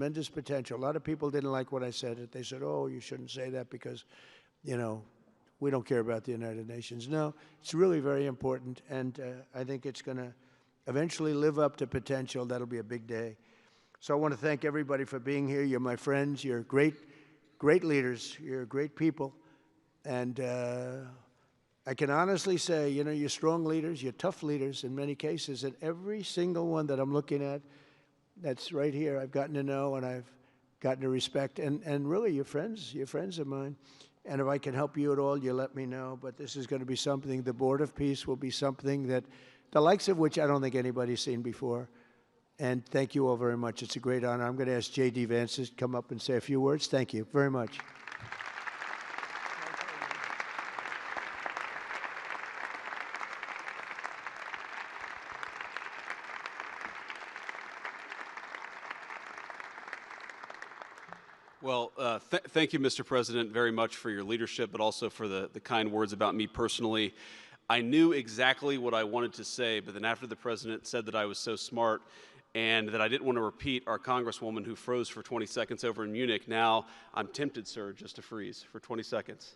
tremendous potential. A lot of people didn't like what I said. They said, oh, you shouldn't say that because, you know, we don't care about the United Nations. No, it's really very important, and I think it's going to eventually live up to potential. That'll be a big day. So I want to thank everybody for being here. You're my friends. You're great leaders. You're great people. And I can honestly say, you know, you're strong leaders. You're tough leaders in many cases. And every single one that I'm looking at that's right here, I've gotten to know and I've gotten to respect. And really, you're friends of mine. And if I can help you at all, you let me know. But this is going to be something, the Board of Peace will be something that the likes of which I don't think anybody's seen before. And thank you all very much. It's a great honor. I'm going to ask J.D. Vance to come up and say a few words. Thank you very much. Well, thank you, Mr. President, very much for your leadership, but also for the kind words about me personally. I knew exactly what I wanted to say, but then after the President said that I was so smart and that I didn't want to repeat our Congresswoman who froze for 20 seconds over in Munich, now I'm tempted, sir, just to freeze for 20 seconds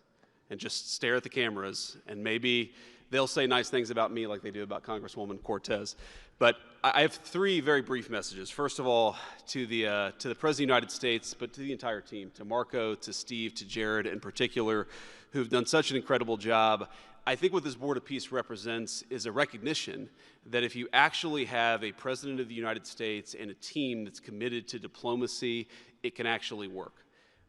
and just stare at the cameras, and maybe they'll say nice things about me like they do about Congresswoman Cortez. But I have three very brief messages. First of all, to the President of the United States, but to the entire team, to Marco, to Steve, to Jared in particular, who've done such an incredible job. I think what this Board of Peace represents is a recognition that if you actually have a President of the United States and a team that's committed to diplomacy, it can actually work.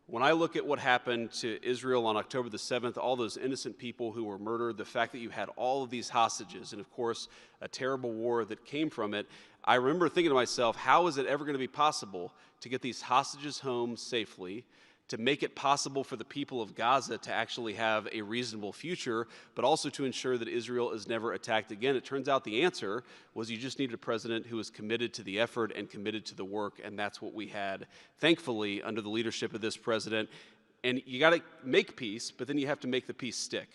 When I look at what happened to Israel on October the 7th, all those innocent people who were murdered, the fact that you had all of these hostages, and of course, a terrible war that came from it, I remember thinking to myself, how is it ever going to be possible to get these hostages home safely, to make it possible for the people of Gaza to actually have a reasonable future, but also to ensure that Israel is never attacked again? It turns out the answer was you just needed a president who was committed to the effort and committed to the work, and that's what we had, thankfully, under the leadership of this president. And you got to make peace, but then you have to make the peace stick.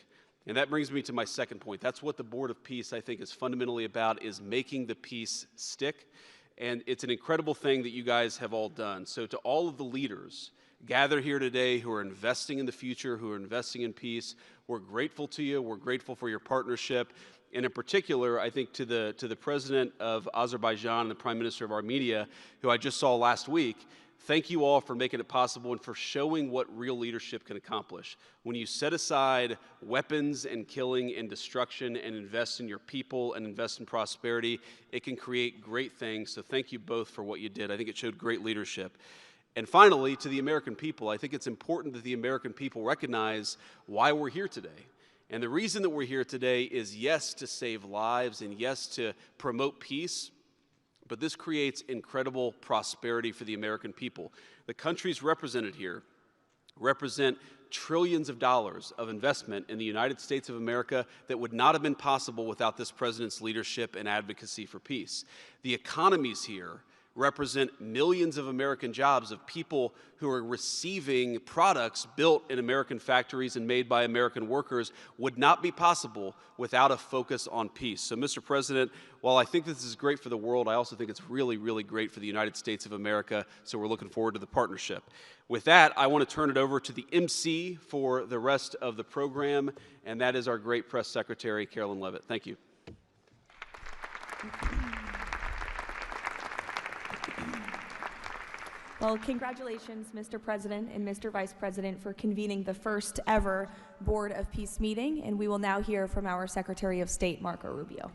And that brings me to my second point. That's what the Board of Peace, I think, is fundamentally about, is making the peace stick. And it's an incredible thing that you guys have all done. So to all of the leaders gather here today who are investing in the future, who are investing in peace, we're grateful to you. We're grateful for your partnership. And in particular, I think to the President of Azerbaijan and the Prime Minister of Armenia, who I just saw last week, thank you all for making it possible and for showing what real leadership can accomplish. When you set aside weapons and killing and destruction and invest in your people and invest in prosperity, it can create great things. So thank you both for what you did. I think it showed great leadership. And finally, to the American people, I think it's important that the American people recognize why we're here today. And the reason that we're here today is, yes, to save lives and yes, to promote peace, but this creates incredible prosperity for the American people. The countries represented here represent trillions of dollars of investment in the United States of America that would not have been possible without this president's leadership and advocacy for peace. The economies here represent millions of American jobs of people who are receiving products built in American factories and made by American workers would not be possible without a focus on peace. So, Mr. President, while I think this is great for the world, I also think it's really, really great for the United States of America, so we're looking forward to the partnership. With that, I want to turn it over to the MC for the rest of the program, and that is our great press secretary, Carolyn Levitt. Thank you. Well, congratulations, Mr. President and Mr. Vice President, for convening the first ever Board of Peace meeting, and we will now hear from our Secretary of State, Marco Rubio.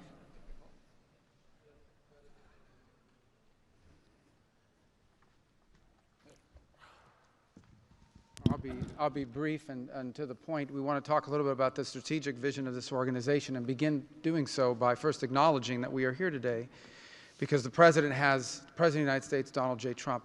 I'll be brief and to the point. We want to talk a little bit about the strategic vision of this organization and begin doing so by first acknowledging that we are here today because the President of the United States, Donald J. Trump,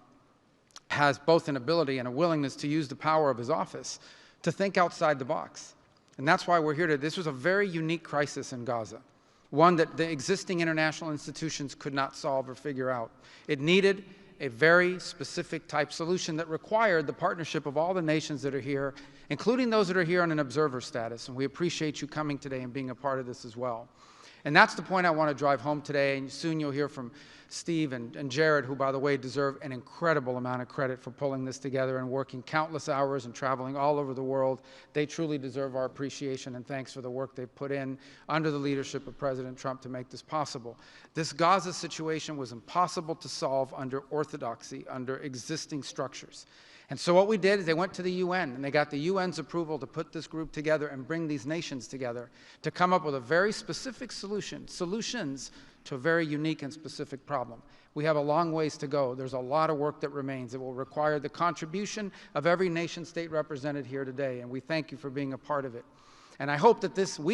has both an ability and a willingness to use the power of his office to think outside the box. And that's why we're here today. This was a very unique crisis in Gaza, one that the existing international institutions could not solve or figure out. It needed a very specific type solution that required the partnership of all the nations that are here, including those that are here on an observer status. And we appreciate you coming today and being a part of this as well. And that's the point I want to drive home today. And soon you'll hear from Steve and Jared, who, by the way, deserve an incredible amount of credit for pulling this together and working countless hours and traveling all over the world. They truly deserve our appreciation and thanks for the work they've put in under the leadership of President Trump to make this possible. This Gaza situation was impossible to solve under orthodoxy, under existing structures. And so what we did is they went to the UN, and they got the UN's approval to put this group together and bring these nations together to come up with a very specific solutions to a very unique and specific problem. We have a long ways to go. There's a lot of work that remains. It will require the contribution of every nation state represented here today, and we thank you for being a part of it. And we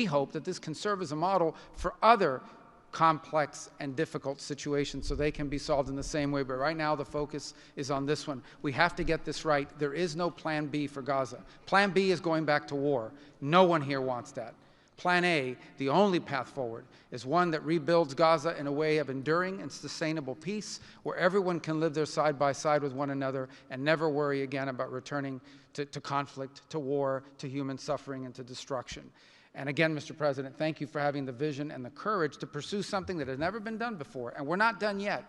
hope that this can serve as a model for other complex and difficult situations so they can be solved in the same way. But right now the focus is on this one. We have to get this right. There is no plan B for Gaza. Plan B is going back to war. No one here wants that. Plan A, the only path forward, is one that rebuilds Gaza in a way of enduring and sustainable peace where everyone can live there side by side with one another and never worry again about returning to conflict, to war, to human suffering, and to destruction. And again, Mr. President, thank you for having the vision and the courage to pursue something that has never been done before, and we're not done yet.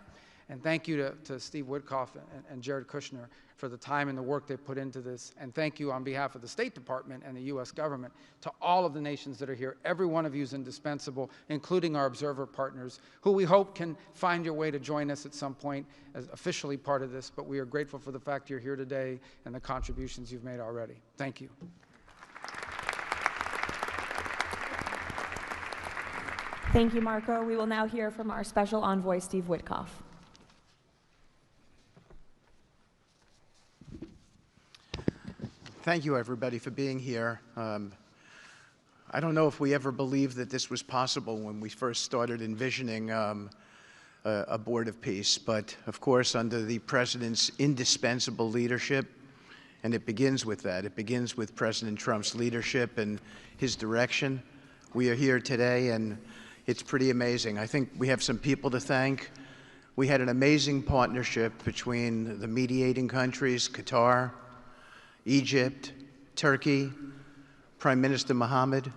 And thank you to Steve Witkoff and Jared Kushner for the time and the work they put into this. And thank you on behalf of the State Department and the U.S. government to all of the nations that are here. Every one of you is indispensable, including our observer partners, who we hope can find your way to join us at some point as officially part of this. But we are grateful for the fact you're here today and the contributions you've made already. Thank you. Thank you, Marco. We will now hear from our Special Envoy, Steve Witkoff. Thank you, everybody, for being here. I don't know if we ever believed that this was possible when we first started envisioning a Board of Peace, but of course, under the President's indispensable leadership, and it begins with that. It begins with President Trump's leadership and his direction. We are here today, and it's pretty amazing. I think we have some people to thank. We had an amazing partnership between the mediating countries, Qatar, Egypt, Turkey, Prime Minister Mohammed.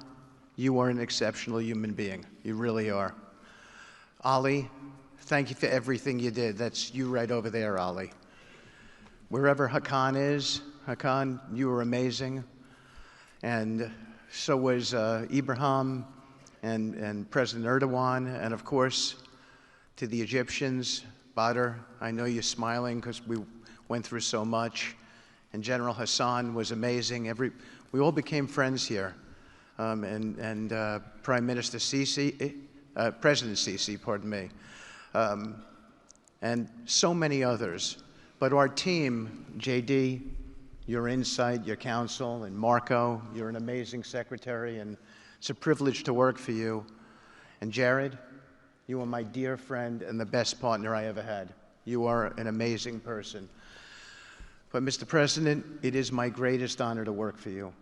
You are an exceptional human being. You really are. Ali, thank you for everything you did. That's you right over there, Ali. Wherever Hakan is, Hakan, you were amazing. And so was Ibrahim and President Erdogan, and of course, to the Egyptians, Badr, I know you're smiling because we went through so much, and General Hassan was amazing. We all became friends here, and Prime Minister Sisi, President Sisi, pardon me, and so many others. But our team, JD, your insight, your counsel, and Marco, you're an amazing secretary, and it's a privilege to work for you. And Jared, you are my dear friend and the best partner I ever had. You are an amazing person. But Mr. President, it is my greatest honor to work for you.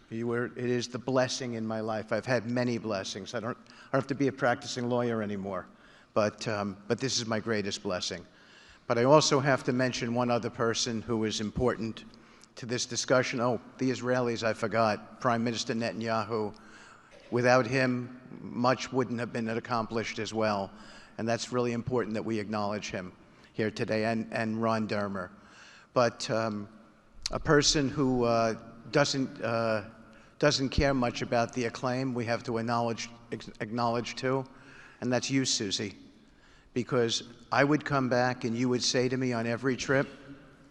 It is the blessing in my life. I've had many blessings. I don't have to be a practicing lawyer anymore, but this is my greatest blessing. But I also have to mention one other person who is important to this discussion. Oh, the Israelis, I forgot. Prime Minister Netanyahu. Without him, much wouldn't have been accomplished as well. And that's really important that we acknowledge him here today, and Ron Dermer. But a person who doesn't care much about the acclaim, we have to acknowledge too, and that's you, Susie. Because I would come back and you would say to me on every trip,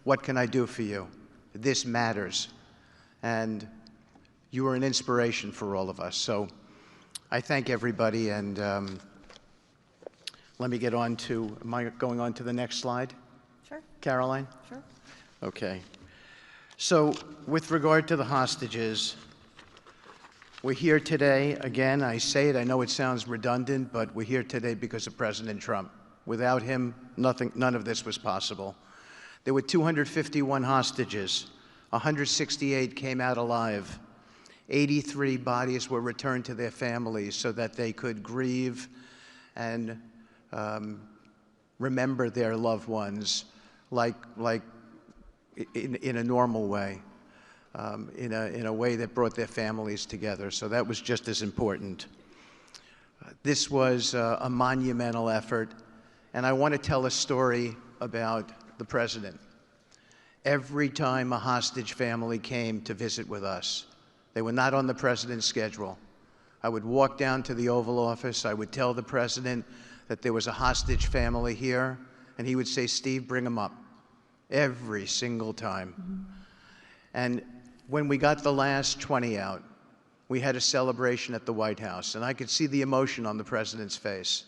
what can I do for you? This matters. And you are an inspiration for all of us. So I thank everybody, and let me get on to, am I going on to the next slide? Sure. Caroline? Sure. Okay. So with regard to the hostages, we're here today, again, I say it, I know it sounds redundant, but we're here today because of President Trump. Without him, none of this was possible. There were 251 hostages. 168 came out alive. 83 bodies were returned to their families so that they could grieve and remember their loved ones like in a normal way, in a way that brought their families together. So that was just as important. This was a monumental effort, And I want to tell a story about the President. Every time a hostage family came to visit with us, they were not on the President's schedule. I would walk down to the Oval Office, I would tell the President that there was a hostage family here, and he would say, "Steve, bring them up." Every single time. And when we got the last 20 out, we had a celebration at the White House, and I could see the emotion on the President's face.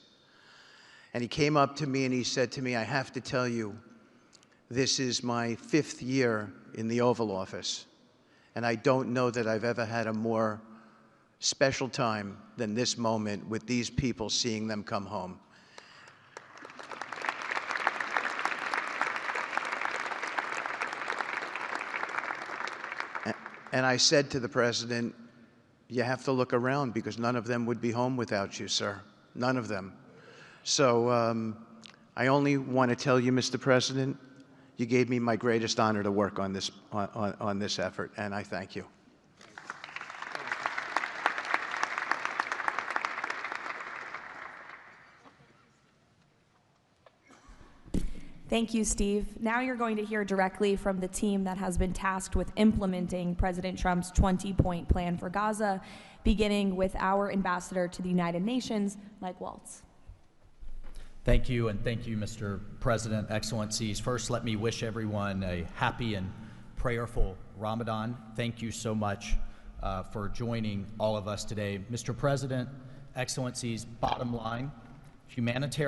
And he came up to me and he said to me, "I have to tell you, this is my 5th year in the Oval Office, and I don't know that I've ever had a more special time than this moment with these people, seeing them come home." And I said to the President, "You have to look around because none of them would be home without you, sir. None of them." So I only want to tell you, Mr. President, you gave me my greatest honor to work on this effort, and I thank you. Thank you, Steve. Now you're going to hear directly from the team that has been tasked with implementing President Trump's 20-point plan for Gaza, beginning with our ambassador to the United Nations, Mike Waltz. Thank you, and thank you, Mr. President, Excellencies. First, let me wish everyone a happy and prayerful Ramadan. Thank you so much for joining all of us today. Mr. President, Excellencies, bottom line, humanitarian